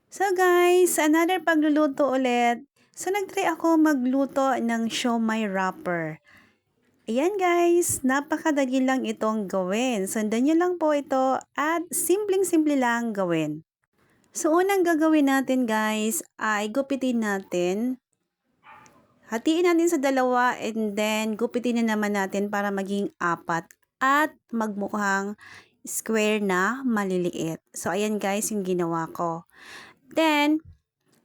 So guys, another pagluluto ulit. So nagtry ako magluto ng siomai wrapper. Ayan guys, napakadali lang itong gawin. Sundan nyo lang po ito at simpleng-simple lang gawin. So unang gagawin natin guys ay gupitin natin. Hatiin natin sa dalawa and then gupitin na naman natin para maging apat at magmukhang square na maliliit. So ayan guys yung ginawa ko. Then,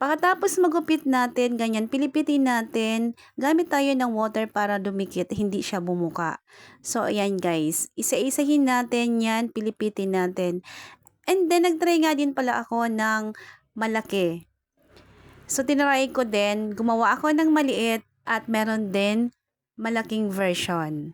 pagkatapos magupit natin, ganyan, pilipitin natin, gamit tayo ng water para dumikit, hindi siya bumuka. So, ayan guys, isa-isahin natin yan, pilipitin natin. And then, nagtry nga din pala ako ng malaki. So, tinry ko din, gumawa ako ng maliit at meron din malaking version.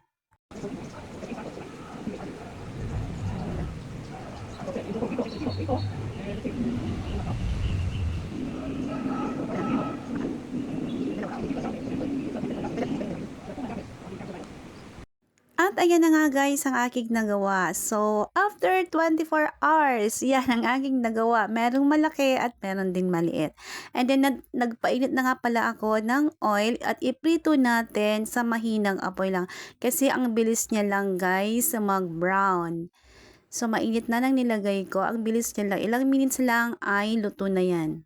At ayan na nga guys ang aking nagawa. So, after 24 hours, yan ang aking nagawa. Merong malaki at meron din maliit. And then, nagpainit na nga pala ako ng oil at iprito natin sa mahinang apoy lang. Kasi ang bilis niya lang guys mag-brown. So, mainit na lang nilagay ko. Ang bilis niya lang. Ilang minutes lang ay luto na yan.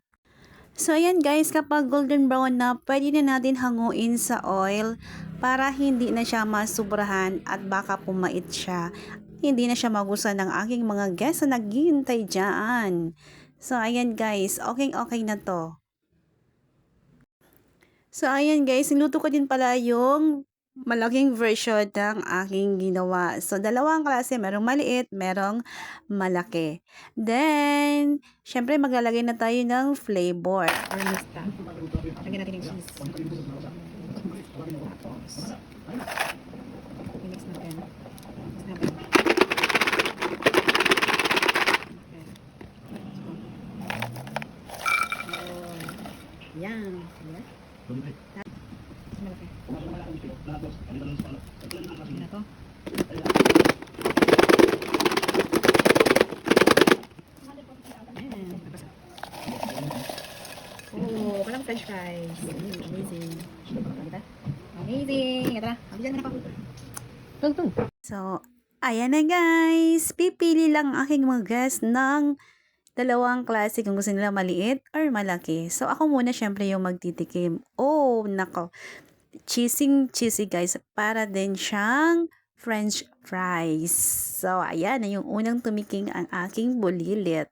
So, ayan guys, kapag golden brown na, pwede na natin hanguin sa oil para hindi na siya masubrahan at baka pumait siya. Hindi na siya magustuhan ng aking mga guests na naghihintay dyan. So, ayan guys, okay na to. So, ayan guys, niluto ko din pala yung malaking version ng aking ginawa. So, dalawang klase. Merong maliit, merong malaki. Then, syempre maglalagay na tayo ng flavor. Armista. Lagyan natin yung cheese. Tapos, i-mix natin. Mix natin. Okay. Yan. Malaki. Yan na to. Oh, walang french fries. Amazing. Diba? Amazing. Ito na. Abigyan mo na pa. Tung. So, ayan na guys. Pipili lang aking mga guests ng dalawang klase kung gusto nila maliit or malaki. So, ako muna syempre yung magtitikim. Oh, nako. Cheesy guys. Para din siyang French fries. So, ayan na yung unang tumiking ang aking bulilit.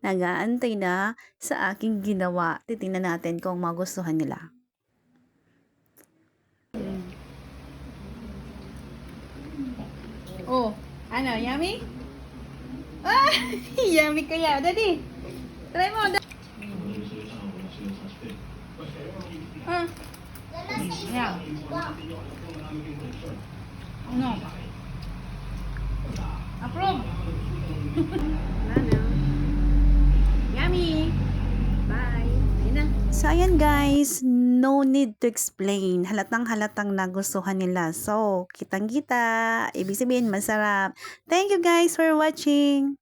Nagaantay na sa aking ginawa. Titingnan natin kung magustuhan nila. Oh, ano? Yummy? Ah! Yummy kaya. Daddy, try mo. Ah. Yeah. Ano? Approve. Ano? Yummy. Bye. Ayun na. So, ayan guys, no need to explain. Halatang nagustuhan nila. So, kitang-kita. Ibig sabihin, masarap. Thank you guys for watching.